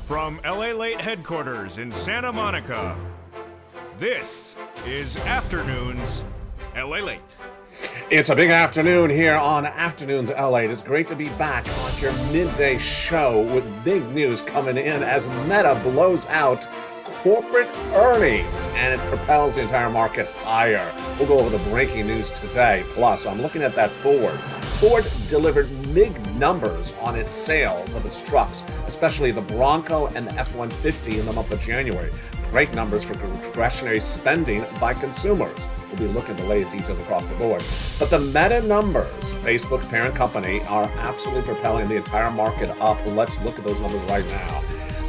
From LALATE headquarters in Santa Monica, this is Afternoons LALATE. It's a big afternoon here on Afternoons LA. It's great to be back on your midday show with big news coming in as Meta blows out corporate earnings and it propels the entire market higher. We'll go over the breaking news today. Plus, I'm looking at that Ford. Ford delivered big numbers on its sales of its trucks, especially the Bronco and the F-150 in the month of January. Great numbers for discretionary spending by consumers. We'll be looking at the latest details across the board. But the Meta numbers, Facebook's parent company, are absolutely propelling the entire market up. Let's look at those numbers right now.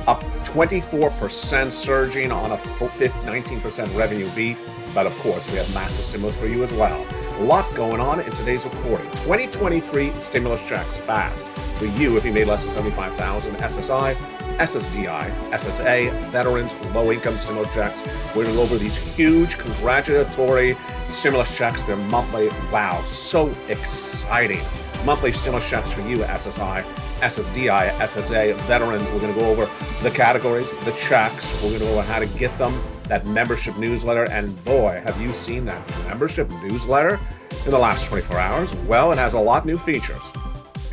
Up 24%, surging on a 19% revenue beat. But of course, we have massive stimulus for you as well. A lot going on in today's recording. 2023 stimulus checks fast for you if you made less than $75,000. SSI, SSDI, SSA, veterans, low-income stimulus checks. We're going to go over these huge congratulatory stimulus checks. They're monthly. Wow, so exciting. Monthly stimulus checks for you, SSI, SSDI, SSA, veterans. We're going to go over the categories, the checks. We're going to go over how to get them, that membership newsletter. And boy, have you seen that membership newsletter in the last 24 hours? Well, it has a lot of new features.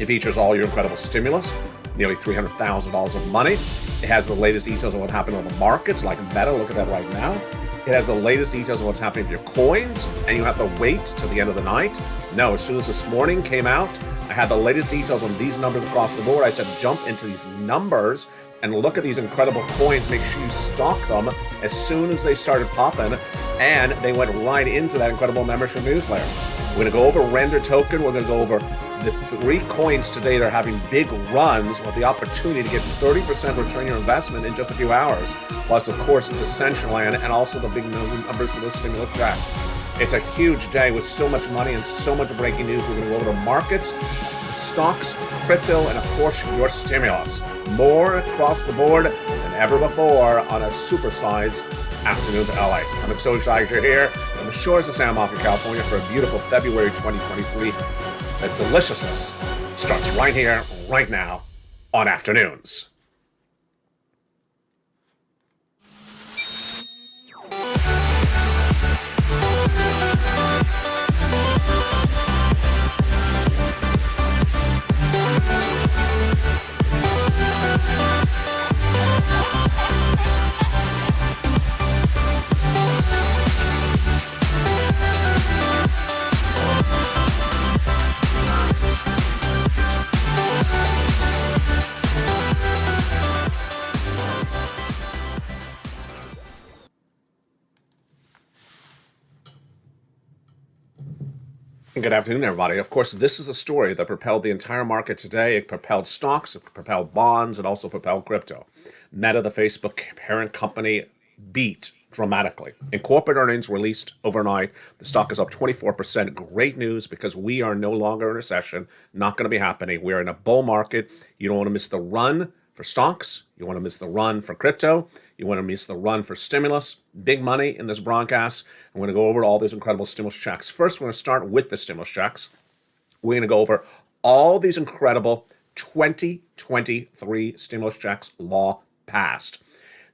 It features all your incredible stimulus, nearly $300,000 of money. It has the latest details on what happened on the markets, like Meta. Look at that right now. It has the latest details on what's happening with your coins, and you have to wait till the end of the night. No, as soon as this morning came out, I had the latest details on these numbers across the board. I said, jump into these numbers and look at these incredible coins. Make sure you stock them as soon as they started popping, and they went right into that incredible membership newsletter. We're going to go over Render Token. We're going to go over the 3 coins today that are having big runs with the opportunity to get 30% return on your investment in just a few hours. Plus, of course, Decentraland and also the big numbers for those stimulus checks. It's a huge day with so much money and so much breaking news. We're going to go over the markets, the stocks, crypto, and of course, your stimulus. More across the board than ever before on a supersized Afternoons LA. I'm so excited you're here on the shores of Santa Monica, California for a beautiful February 2023. The deliciousness starts right here, right now, on Afternoons. Good afternoon, everybody. Of course, this is the story that propelled the entire market today. It propelled stocks, it propelled bonds, it also propelled crypto. Meta, the Facebook parent company, beat dramatically. In corporate earnings released overnight, the stock is up 24%. Great news because we are no longer in a recession. Not going to be happening. We're in a bull market. You don't want to miss the run for stocks. You want to miss the run for crypto. You want to miss the run for stimulus. Big money in this broadcast. I'm going to go over all these incredible stimulus checks. First, we're going to start with the stimulus checks. We're going to go over all these incredible 2023 stimulus checks law passed.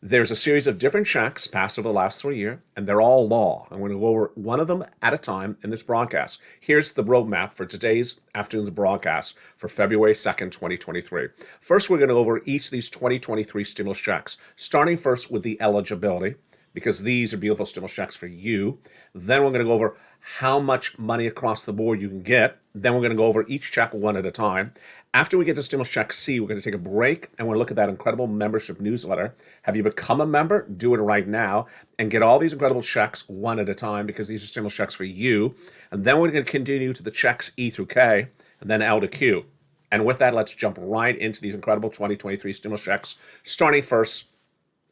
There's a series of different checks passed over the last 3 years, and they're all law. I'm going to go over one of them at a time in this broadcast. Here's the roadmap for today's afternoon's broadcast for February 2nd, 2023. First, we're going to go over each of these 2023 stimulus checks, starting first with the eligibility, because these are beautiful stimulus checks for you. Then we're going to go over how much money across the board you can get. Then we're going to go over each check one at a time. After we get to stimulus check C, we're going to take a break and we're going to look at that incredible membership newsletter. Have you become a member? Do it right now and get all these incredible checks one at a time because these are stimulus checks for you. And then we're going to continue to the checks E through K and then L to Q. And with that, let's jump right into these incredible 2023 stimulus checks, starting first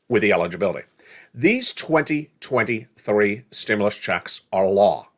with the eligibility. These 2023 stimulus checks are law.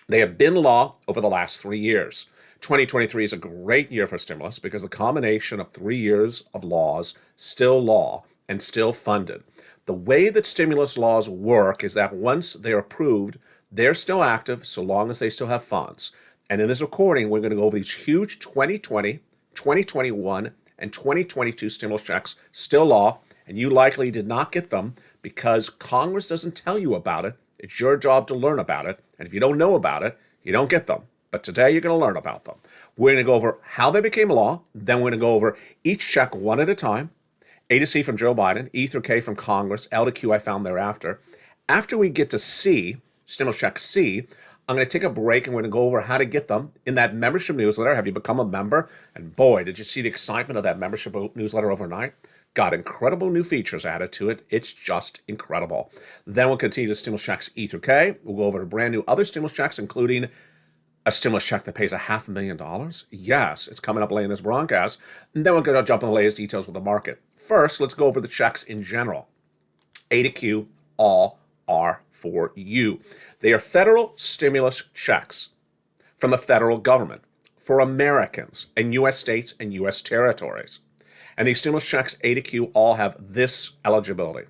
They have been law over the last 3 years. 2023 is a great year for stimulus because the combination of 3 years of laws, still law, and still funded. The way that stimulus laws work is that once they're approved, they're still active so long as they still have funds. And in this recording, we're going to go over these huge 2020, 2021, and 2022 stimulus checks, still law, and you likely did not get them because Congress doesn't tell you about it. It's your job to learn about it, and if you don't know about it, you don't get them. But today you're going to learn about them. We're going to go over how they became law, then we're going to go over each check one at a time. A to C from Joe Biden, E through K from Congress, L to Q I found thereafter. After we get to C, stimulus check C, I'm going to take a break and we're going to go over how to get them in that membership newsletter. Have you become a member? And boy, did you see the excitement of that membership newsletter overnight? Got incredible new features added to it. It's just incredible. Then we'll continue to stimulus checks E through K. We'll go over to brand new other stimulus checks, including a stimulus check that pays $500,000. Yes, it's coming up late in this broadcast. And then we're going to jump on the latest details with the market. First, let's go over the checks in general. A to Q, all are for you. They are federal stimulus checks from the federal government for Americans and U.S. states and U.S. territories. And these stimulus checks, A to Q, all have this eligibility.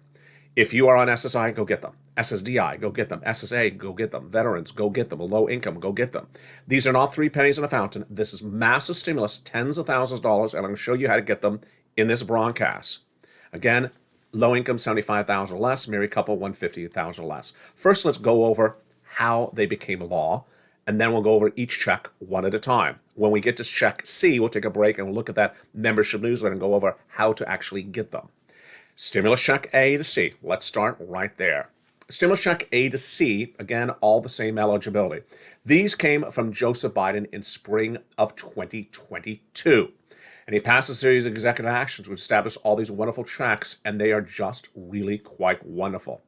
If you are on SSI, go get them. SSDI, go get them. SSA, go get them. Veterans, go get them. Low income, go get them. These are not 3 pennies in a fountain. This is massive stimulus, tens of thousands of dollars, and I'm going to show you how to get them in this broadcast. Again, low income, $75,000 or less. Married couple, $150,000 or less. First, let's go over how they became law, and then we'll go over each check one at a time. When we get to check C, we'll take a break and we'll look at that membership newsletter and go over how to actually get them. Stimulus check A to C. Let's start right there. Stimulus check A to C, again, all the same eligibility. These came from Joseph Biden in spring of 2022. And he passed a series of executive actions which establish all these wonderful checks, and they are just really quite wonderful.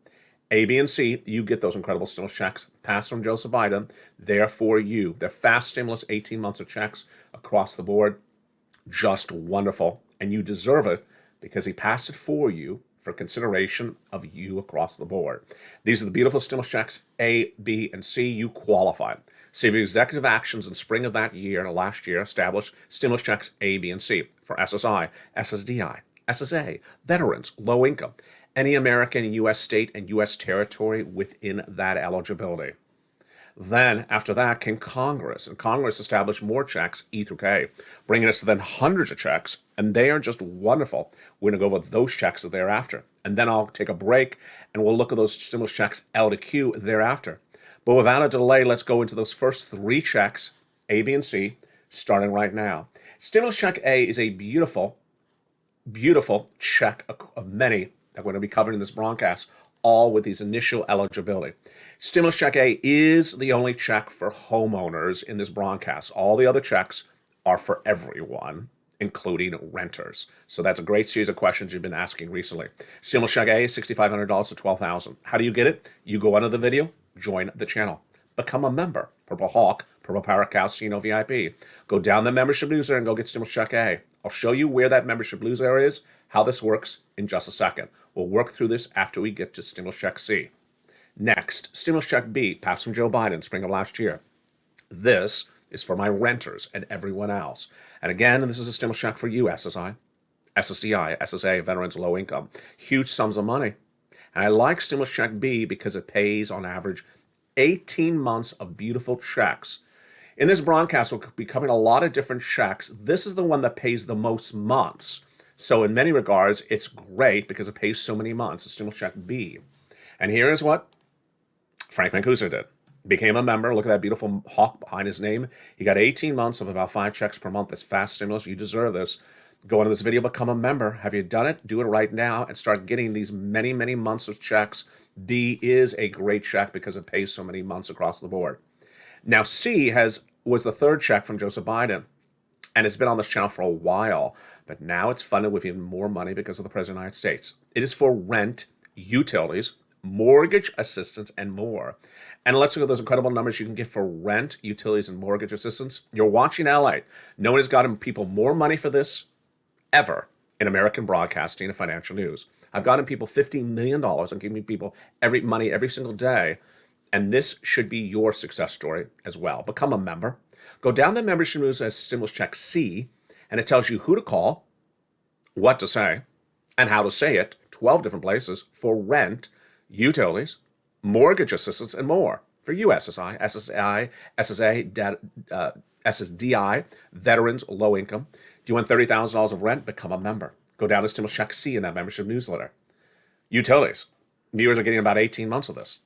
A, B, and C, you get those incredible stimulus checks passed from Joseph Biden. They're for you. They're fast stimulus, 18 months of checks across the board. Just wonderful. And you deserve it because he passed it for you for consideration of you across the board. These are the beautiful stimulus checks, A, B, and C. You qualify. See, the executive actions in spring of that year, last year, established stimulus checks A, B, and C for SSI, SSDI, SSA, veterans, low income, any American, U.S. state, and U.S. territory within that eligibility. Then, after that, came Congress, and Congress established more checks, E through K, bringing us to then hundreds of checks, and they are just wonderful. We're going to go over those checks thereafter, and then I'll take a break, and we'll look at those stimulus checks L to Q thereafter. But without a delay, let's go into those first 3 checks, A, B, and C, starting right now. Stimulus check A is a beautiful, beautiful check of many that we're going to be covering in this broadcast, all with these initial eligibility. Stimulus check A is the only check for homeowners in this broadcast. All the other checks are for everyone, including renters. So that's a great series of questions you've been asking recently. Stimulus check A is $6,500 to $12,000. How do you get it? You go under the video, join the channel, become a member. Purple Hawk, Purple Parrot Cow, CNO VIP. Go down the membership newsletter and go get stimulus check A. I'll show you where that membership newsletter is, how this works in just a second. We'll work through this after we get to stimulus check C. Next, stimulus check B, passed from Joe Biden, spring of last year. This is for my renters and everyone else. And again, this is a stimulus check for you, SSI, SSDI, SSA, veterans, low income. Huge sums of money. And I like stimulus check B because it pays on average 18 months of beautiful checks. In this broadcast, we'll be covering a lot of different checks. This is the one that pays the most months. So in many regards, it's great because it pays so many months. It's stimulus check B. And here is what Frank Mancuso did. Became a member. Look at that beautiful hawk behind his name. He got 18 months of about 5 checks per month. That's fast stimulus. You deserve this. Go into this video, become a member. Have you done it? Do it right now and start getting these many, many months of checks. B is a great check because it pays so many months across the board. Now, C was the third check from Joseph Biden, and it's been on this channel for a while, but now it's funded with even more money because of the President of the United States. It is for rent, utilities, mortgage assistance, and more. And let's look at those incredible numbers you can get for rent, utilities, and mortgage assistance. You're watching LALATE. No one has gotten people more money for this ever in American broadcasting and financial news. I've gotten people $15 million and giving people money every single day. And this should be your success story as well. Become a member. Go down the membership news as stimulus check C, and it tells you who to call, what to say, and how to say it. 12 different places for rent, utilities, mortgage assistance, and more. For you, SSI, SSI, SSA, SSDI, veterans, low income. Do you want $30,000 of rent? Become a member. Go down to Stimulus Check C in that membership newsletter. Utilities. Viewers are getting about 18 months of this.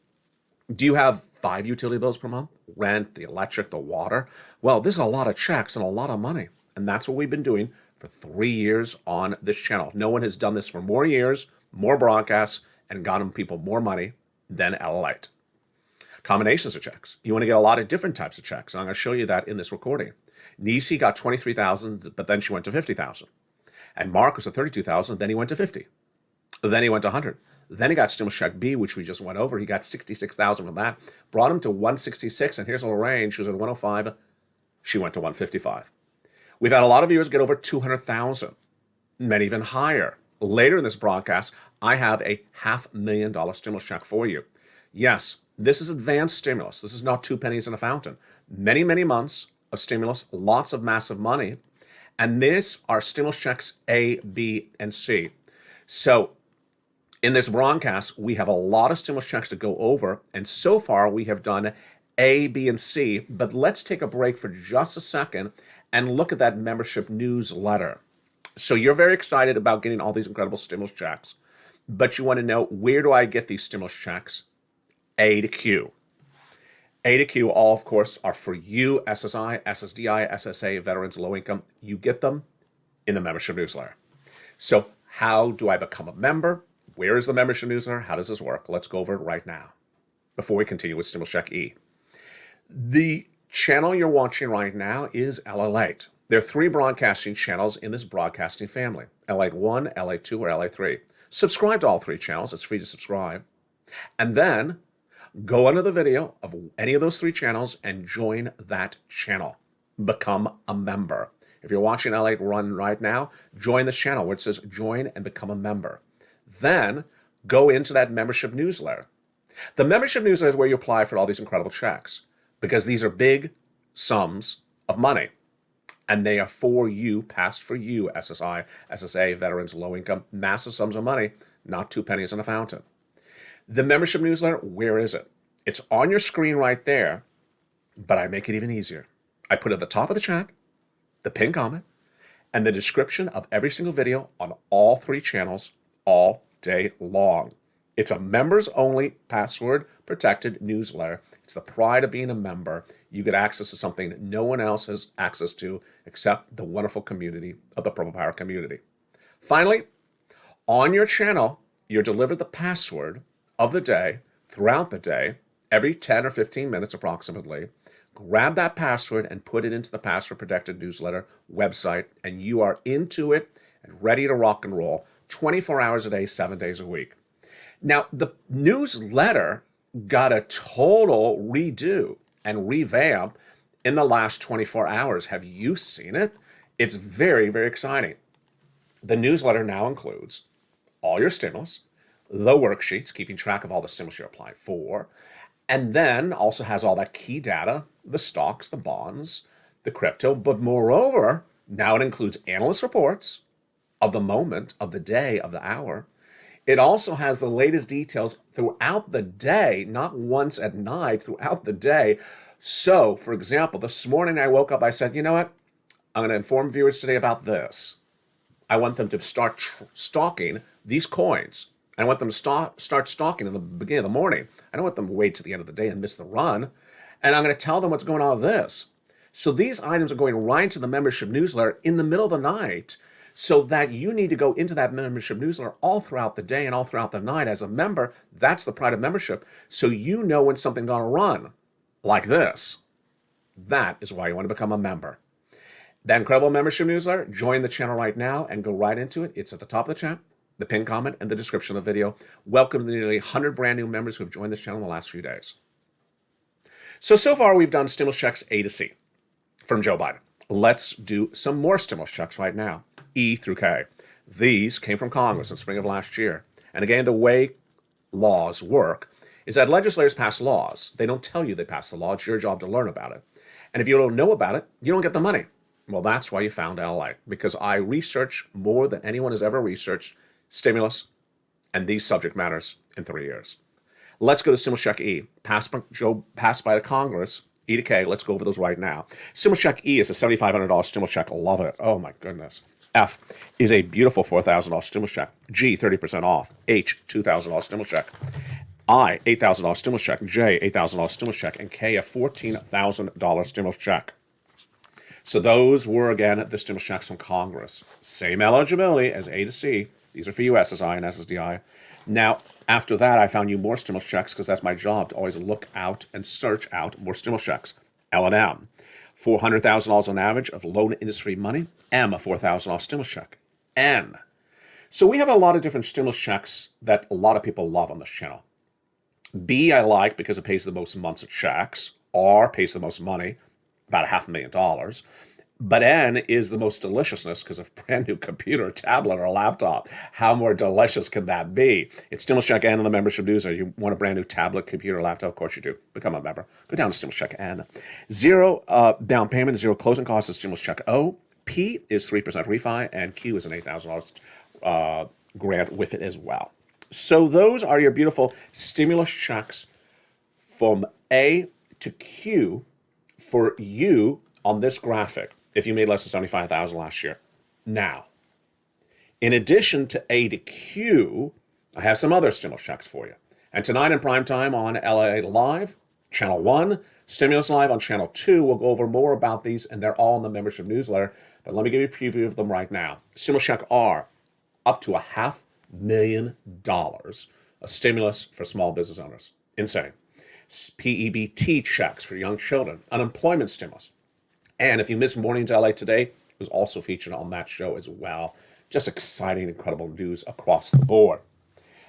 Do you have 5 utility bills per month? Rent, the electric, the water? Well, this is a lot of checks and a lot of money. And that's what we've been doing for 3 years on this channel. No one has done this for more years, more broadcasts, and gotten people more money than LALATE. Combinations of checks. You want to get a lot of different types of checks. And I'm going to show you that in this recording. Nisi got 23,000, but then she went to 50,000. And Mark was at 32,000, then he went to 50. Then he went to 100. Then he got Stimulus Check B, which we just went over. He got 66,000 from that. Brought him to 166, and here's Lorraine. She was at 105. She went to 155. We've had a lot of viewers get over 200,000, many even higher. Later in this broadcast, I have a $500,000 stimulus check for you. Yes, this is advanced stimulus. This is not 2 pennies in a fountain. Many, many months of stimulus, lots of massive money. And these are stimulus checks A, B, and C. So in this broadcast, we have a lot of stimulus checks to go over. And so far, we have done A, B, and C. But let's take a break for just a second and look at that membership newsletter. So you're very excited about getting all these incredible stimulus checks. But you want to know, where do I get these stimulus checks? A to Q. A to Q, all, of course, are for you, SSI, SSDI, SSA, veterans, low income. You get them in the membership newsletter. So how do I become a member? Where is the membership newsletter? How does this work? Let's go over it right now before we continue with Stimulus Check E. The channel you're watching right now is LALATE. There are 3 broadcasting channels in this broadcasting family, LALATE 1, LALATE 2, or LALATE 3. Subscribe to all 3 channels. It's free to subscribe. And then go under the video of any of those 3 channels and join that channel. Become a member. If you're watching LALATE 1 right now, join this channel where it says join and become a member. Then go into that membership newsletter. The membership newsletter is where you apply for all these incredible checks because these are big sums of money. And they are for you, passed for you, SSI, SSA, veterans, low income, massive sums of money, not 2 pennies in a fountain. The membership newsletter, where is it? It's on your screen right there, but I make it even easier. I put it at the top of the chat, the pinned comment, and the description of every single video on all 3 channels all day long. It's a members-only, password-protected newsletter. It's the pride of being a member. You get access to something that no one else has access to except the wonderful community of the Purple Power community. Finally, on your channel, you're delivered the password of the day throughout the day, every 10 or 15 minutes approximately. Grab that password and put it into the password-protected newsletter website, and you are into it and ready to rock and roll 24 hours a day, 7 days a week. Now, the newsletter got a total redo and revamp in the last 24 hours. Have you seen it? It's very, very exciting. The newsletter now includes all your stimulus, the worksheets, keeping track of all the stimulus you're applying for, and then also has all that key data, the stocks, the bonds, the crypto, but moreover, now it includes analyst reports of the moment, of the day, of the hour. It also has the latest details throughout the day, not once at night, throughout the day. So, for example, this morning I woke up, I said, you know what? I'm going to inform viewers today about this. I want them to start stalking these coins. I want them to start stalking in the beginning of the morning. I don't want them to wait to the end of the day and miss the run. And I'm going to tell them what's going on with this. So these items are going right to the membership newsletter in the middle of the night, so that you need to go into that membership newsletter all throughout the day and all throughout the night as a member. That's the pride of membership. So you know when something's going to run like this. That is why you want to become a member. That incredible membership newsletter, join the channel right now and go right into it. It's at the top of the chat, the pinned comment, and the description of the video. Welcome to the nearly 100 brand new members who have joined this channel in the last few days. So far we've done stimulus checks A to C from Joe Biden. Let's do some more stimulus checks right now. E through K. These came from Congress in spring of last year. And again, the way laws work is that legislators pass laws. They don't tell you they pass the law. It's your job to learn about it. And if you don't know about it, you don't get the money. Well, that's why you found LA, because I research more than anyone has ever researched stimulus and these subject matters in 3 years. Let's go to Stimulus Check E, passed by the Congress E to K, let's go over those right now. Stimulus check E is a $7,500 stimulus check. Love it. Oh my goodness. F is a beautiful $4,000 stimulus check. G, 30% off. H, $2,000 stimulus check. I, $8,000 stimulus check. J, $8,000 stimulus check. And K, a $14,000 stimulus check. So those were, again, the stimulus checks from Congress. Same eligibility as A to C. These are for you, SSI and SSDI. Now, after that, I found you more stimulus checks because that's my job, to always look out and search out more stimulus checks. L&M, $400,000 on average of loan industry money. M, a $4,000 stimulus check. N. So we have a lot of different stimulus checks that a lot of people love on this channel. B, I like because it pays the most months of checks. R pays the most money, about $500,000. But N is the most deliciousness because of a brand new computer, tablet, or laptop. How more delicious can that be? It's Stimulus Check N in the membership dues. You want a brand new tablet, computer, laptop? Of course you do. Become a member. Go down to Stimulus Check N. Zero down payment, zero closing costs is Stimulus Check O. P is 3% refi, and Q is an $8,000 grant with it as well. So those are your beautiful stimulus checks from A to Q for you on this graphic. If you made less than $75,000 last year. Now, in addition to A to Q, I have some other stimulus checks for you. And tonight in prime time on LA Live, Channel 1, Stimulus Live on Channel 2, we'll go over more about these, and they're all in the membership newsletter. But let me give you a preview of them right now. Stimulus check R, up to $500,000 of stimulus for small business owners. Insane. PEBT checks for young children, unemployment stimulus. And if you missed Mornings LA Today, it was also featured on that show as well. Just exciting, incredible news across the board.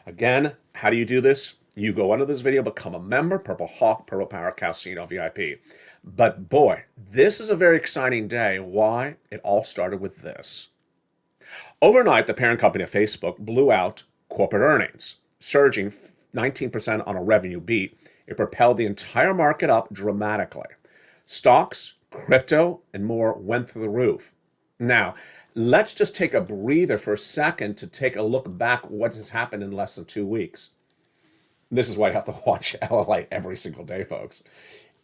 Again, how do you do this? You go under this video, become a member, Purple Hawk, Purple Power, Calcino VIP. But boy, this is a very exciting day. Why? It all started with this. Overnight, the parent company of Facebook blew out corporate earnings, surging 19% on a revenue beat. It propelled the entire market up dramatically. Stocks, crypto, and more went through the roof. Now, let's just take a breather for a second to take a look back what has happened in less than 2 weeks. This is why you have to watch LALATE every single day, folks.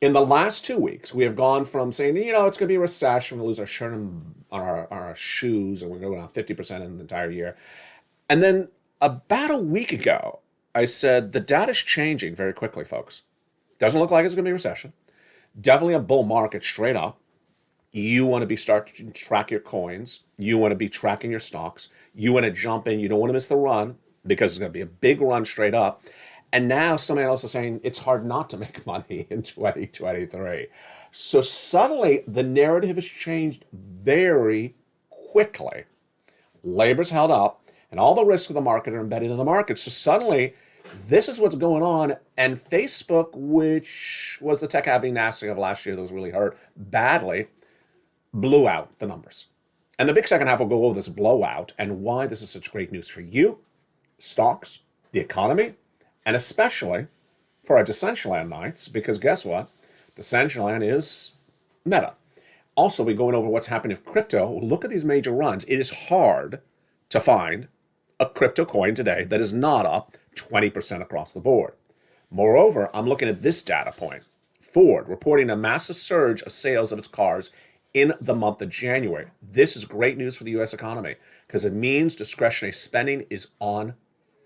In the last 2 weeks, we have gone from saying, it's going to be a recession, we're going to lose our shirt on our shoes, and we're going down 50% in the entire year. And then about a week ago, I said the data's changing very quickly, folks. Doesn't look like it's going to be a recession. Definitely a bull market straight up. You want to start to track your coins. You want to be tracking your stocks. You want to jump in. You don't want to miss the run because it's going to be a big run straight up. And now some analysts are saying it's hard not to make money in 2023. So suddenly the narrative has changed very quickly. Labor's held up and all the risks of the market are embedded in the market. So suddenly this is what's going on. And Facebook, which was the tech-heavy Nasdaq of last year that was really hurt badly, blew out the numbers. And the big second half will go over this blowout and why this is such great news for you, stocks, the economy, and especially for our Decentraland nights, because guess what? Decentraland is Meta. Also, we're going over what's happening with crypto. Look at these major runs. It is hard to find a crypto coin today that is not up 20% across the board. Moreover, I'm looking at this data point. Ford reporting a massive surge of sales of its cars in the month of January. This is great news for the U.S. economy because it means discretionary spending is on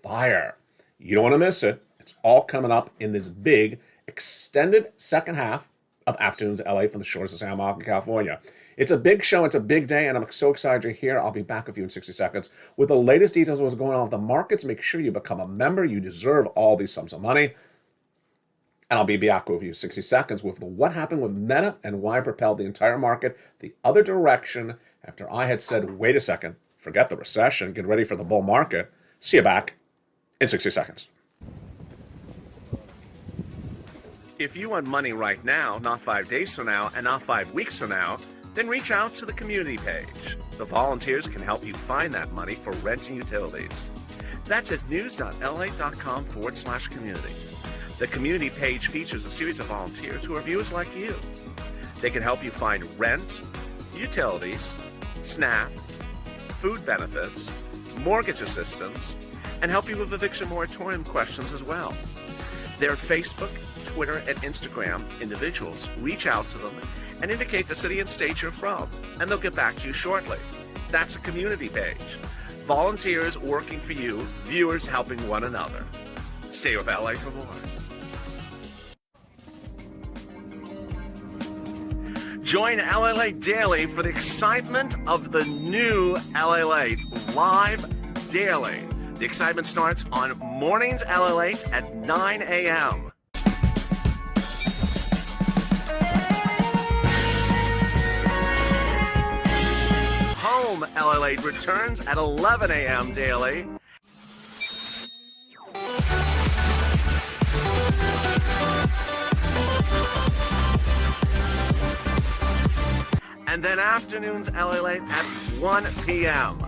fire. You don't want to miss it. It's all coming up in this big, extended second half of Afternoons LA from the shores of San Marcos, California. It's a big show. It's a big day, and I'm so excited you're here. I'll be back with you in 60 seconds with the latest details of what's going on with the markets. Make sure you become a member. You deserve all these sums of money. And I'll be back with you in 60 seconds with what happened with Meta and why it propelled the entire market the other direction after I had said, wait a second, forget the recession, get ready for the bull market. See you back in 60 seconds. If you want money right now, not 5 days from now, and not 5 weeks from now, then reach out to the community page. The volunteers can help you find that money for rent and utilities. That's at news.la.com/community. The community page features a series of volunteers who are viewers like you. They can help you find rent, utilities, SNAP, food benefits, mortgage assistance, and help you with eviction moratorium questions as well. They're at Facebook, Twitter, and Instagram individuals. Reach out to them and indicate the city and state you're from, and they'll get back to you shortly. That's a community page. Volunteers working for you, viewers helping one another. Stay with LA for more. Join LALATE daily for the excitement of the new LALATE live daily. The excitement starts on mornings LALATE at 9 a.m. Home LALATE returns at 11 a.m. daily. And then afternoons LALATE at 1 p.m.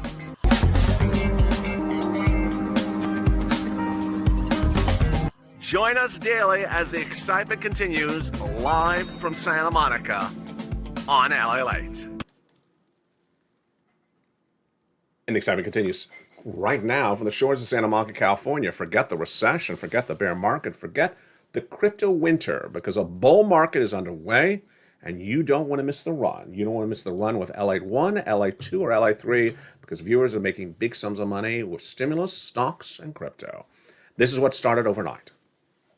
Join us daily as the excitement continues live from Santa Monica on LALATE. And the excitement continues right now from the shores of Santa Monica, California. Forget the recession, forget the bear market, forget the crypto winter, because a bull market is underway. And you don't want to miss the run. You don't want to miss the run with LALATE 1, LALATE 2, or LALATE 3, because viewers are making big sums of money with stimulus, stocks, and crypto. This is what started overnight.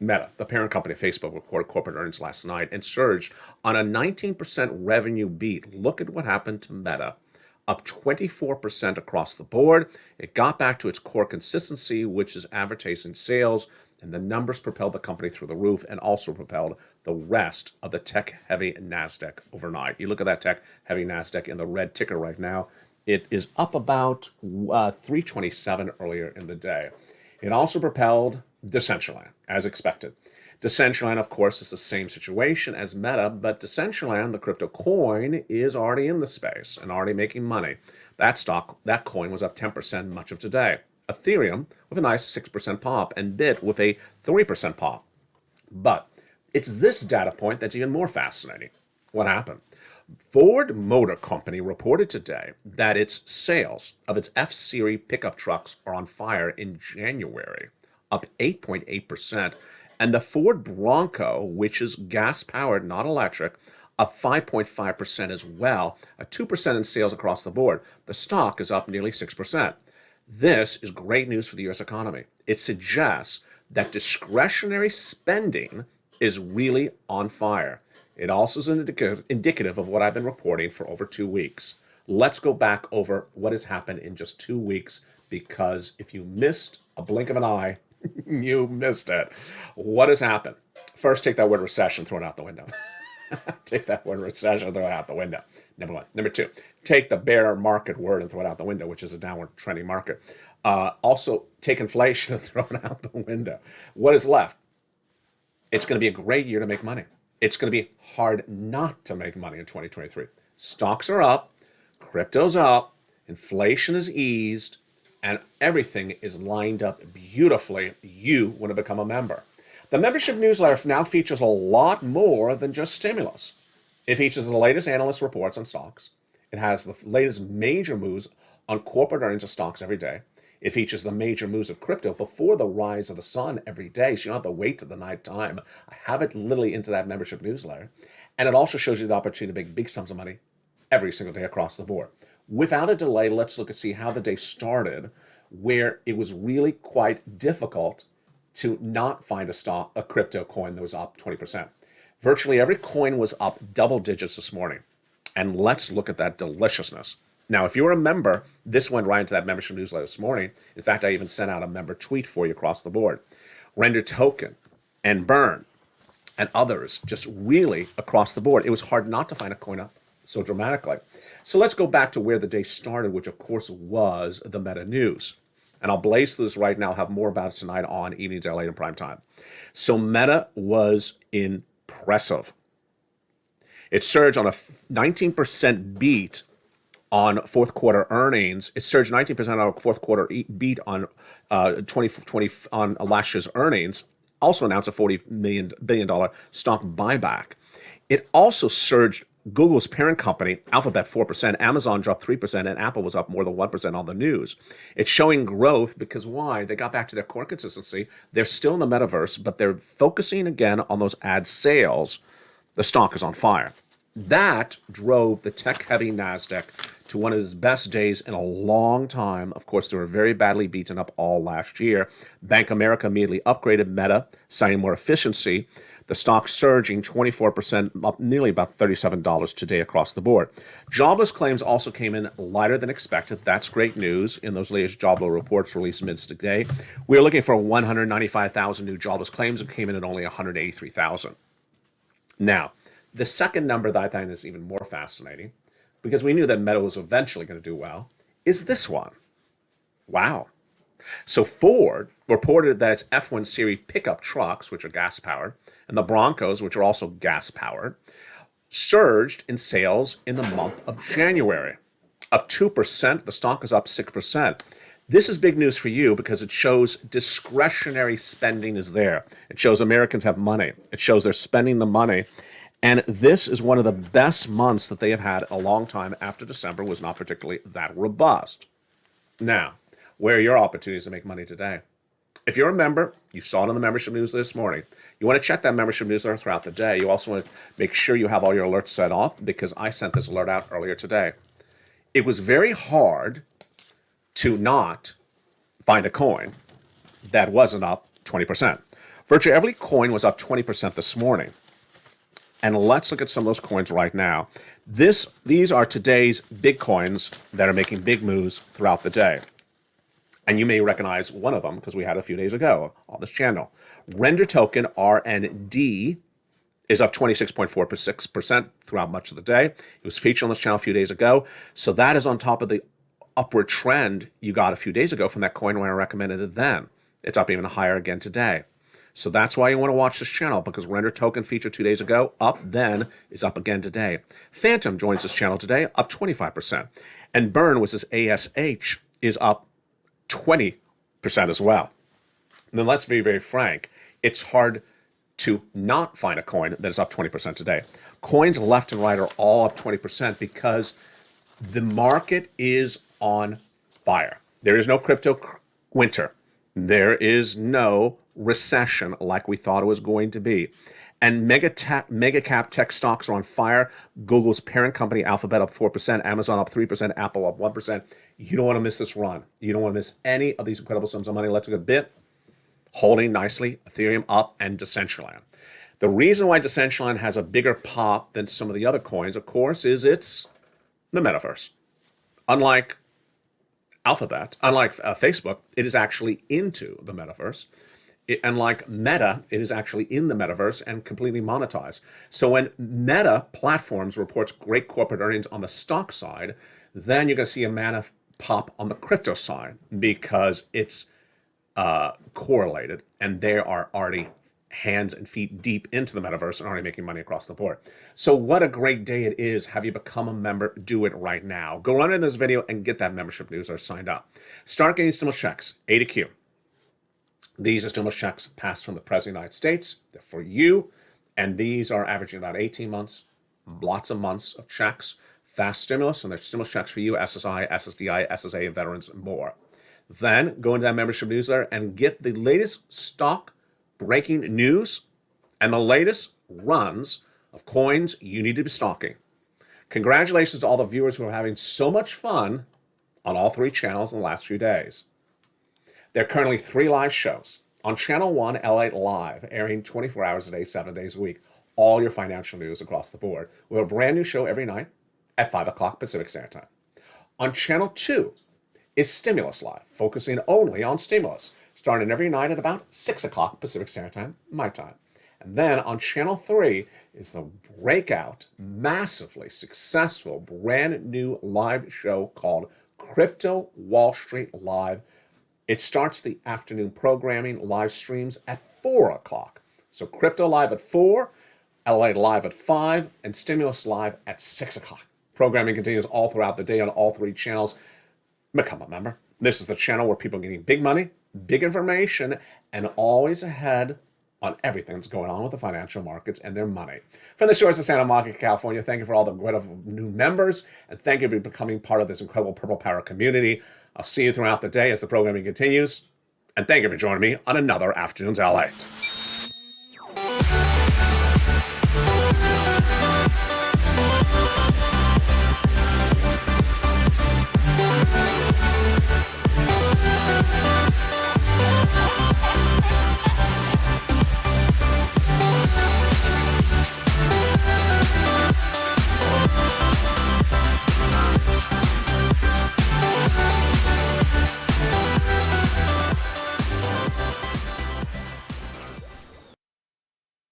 Meta, the parent company of Facebook, recorded corporate earnings last night and surged on a 19% revenue beat. Look at what happened to Meta. Up 24% across the board. It got back to its core consistency, which is advertising sales. And the numbers propelled the company through the roof and also propelled the rest of the tech-heavy NASDAQ overnight. You look at that tech-heavy NASDAQ in the red ticker right now. It is up about 327 earlier in the day. It also propelled Decentraland, as expected. Decentraland, of course, is the same situation as Meta, but Decentraland, the crypto coin, is already in the space and already making money. That stock, that coin was up 10% much of today. Ethereum with a nice 6% pop, and BIT with a 3% pop. But it's this data point that's even more fascinating. What happened? Ford Motor Company reported today that its sales of its F-Series pickup trucks are on fire in January, up 8.8%. And the Ford Bronco, which is gas-powered, not electric, up 5.5% as well, a 2% in sales across the board. The stock is up nearly 6%. This is great news for the U.S. economy. It suggests that discretionary spending is really on fire. It also is indicative of what I've been reporting for over 2 weeks. Let's go back over what has happened in just 2 weeks, because if you missed a blink of an eye, you missed it. What has happened? First, take that word recession, throw it out the window. Take that word recession, throw it out the window. Number one. Number two, take the bear market word and throw it out the window, which is a downward trending market. Also, take inflation and throw it out the window. What is left? It's going to be a great year to make money. It's going to be hard not to make money in 2023. Stocks are up, crypto's up, inflation is eased, and everything is lined up beautifully. You want to become a member. The membership newsletter now features a lot more than just stimulus. It features the latest analyst reports on stocks. It has the latest major moves on corporate earnings of stocks every day. It features the major moves of crypto before the rise of the sun every day, so you don't have to wait to the night time. I have it literally into that membership newsletter. And it also shows you the opportunity to make big sums of money every single day across the board. Without a delay, let's look and see how the day started, where it was really quite difficult to not find a crypto coin that was up 20%. Virtually every coin was up double digits this morning. And let's look at that deliciousness. Now, if you're a member, this went right into that membership newsletter this morning. In fact, I even sent out a member tweet for you across the board. Render Token and Burn and others, just really across the board. It was hard not to find a coin up so dramatically. So let's go back to where the day started, which of course was the Meta news. And I'll blaze through this right now. I'll have more about it tonight on Evenings LA in prime time. So Meta was impressive. It surged on a 19% beat on fourth quarter earnings. It surged 19% on a fourth quarter beat on 2020 on last year's earnings. Also announced a $40 billion stock buyback. It also surged Google's parent company, Alphabet 4%, Amazon dropped 3%, and Apple was up more than 1% on the news. It's showing growth because why? They got back to their core consistency. They're still in the metaverse, but they're focusing again on those ad sales. The stock is on fire. That drove the tech-heavy NASDAQ to one of its best days in a long time. Of course, they were very badly beaten up all last year. Bank of America immediately upgraded Meta, citing more efficiency. The stock surging 24%, up nearly about $37 today across the board. Jobless claims also came in lighter than expected. That's great news in those latest jobless reports released mid-day. We were looking for 195,000 new jobless claims and came in at only 183,000. Now, the second number that I find is even more fascinating, because we knew that Meta was eventually going to do well, is this one. Wow. So Ford reported that its F1 series pickup trucks, which are gas-powered, and the Broncos, which are also gas-powered, surged in sales in the month of January. Up 2%, the stock is up 6%. This is big news for you because it shows discretionary spending is there. It shows Americans have money. It shows they're spending the money. And this is one of the best months that they have had a long time after December was not particularly that robust. Now, where are your opportunities to make money today? If you're a member, you saw it on the membership news this morning. You want to check that membership newsletter throughout the day. You also want to make sure you have all your alerts set off because I sent this alert out earlier today. It was very hard to not find a coin that wasn't up 20%. Virtually every coin was up 20% this morning. And let's look at some of those coins right now. These are today's big coins that are making big moves throughout the day. And you may recognize one of them because we had a few days ago on this channel. Render token, RND, is up 26.46% throughout much of the day. It was featured on this channel a few days ago. So that is on top of the upward trend you got a few days ago from that coin when I recommended it then. It's up even higher again today. So that's why you want to watch this channel, because Render token featured 2 days ago, up then, is up again today. Phantom joins this channel today, up 25%. And Burn, which is ASH, is up 20% as well. And then let's be very frank, it's hard to not find a coin that is up 20% today. Coins left and right are all up 20% because the market is on fire. There is no crypto winter. There is no recession like we thought it was going to be. And mega cap tech stocks are on fire. Google's parent company, Alphabet, up 4%, Amazon up 3%, Apple up 1%. You don't want to miss this run. You don't want to miss any of these incredible sums of money. Let's look at Bit, holding nicely, Ethereum up, and Decentraland. The reason why Decentraland has a bigger pop than some of the other coins, of course, is it's the metaverse. Unlike Alphabet, unlike Facebook, it is actually into the metaverse. Unlike Meta, it is actually in the metaverse and completely monetized. So when Meta Platforms reports great corporate earnings on the stock side, then you're going to see a mana pop on the crypto side because it's correlated and they are already hands and feet deep into the metaverse and already making money across the board. So what a great day it is. Have you become a member? Do it right now. Go run in this video and get that membership newsletter signed up. Start getting stimulus checks, A to Q. These are stimulus checks passed from the President of the United States. They're for you. And these are averaging about 18 months, lots of months of checks, fast stimulus, and they're stimulus checks for you, SSI, SSDI, SSA, veterans, and more. Then go into that membership newsletter and get the latest stock breaking news and the latest runs of coins you need to be stalking. Congratulations to all the viewers who are having so much fun on all 3 channels in the last few days. There are currently 3 live shows. On Channel 1, LALATE Live, airing 24 hours a day, 7 days a week. All your financial news across the board. We have a brand new show every night at 5 o'clock Pacific Standard Time. On Channel 2 is Stimulus Live, focusing only on stimulus, starting every night at about 6 o'clock Pacific Standard Time, my time. And then on Channel 3 is the breakout, massively successful, brand new live show called Crypto Wall Street Live. It starts the afternoon programming live streams at 4 o'clock. So Crypto Live at 4, LA Live at 5, and Stimulus Live at 6 o'clock. Programming continues all throughout the day on all 3 channels. Become a member. This is the channel where people are getting big money, big information, and always ahead on everything that's going on with the financial markets and their money. From the shores of Santa Monica, California, thank you for all the wonderful new members, and thank you for becoming part of this incredible Purple Power community. I'll see you throughout the day as the programming continues, and thank you for joining me on another Afternoons LA.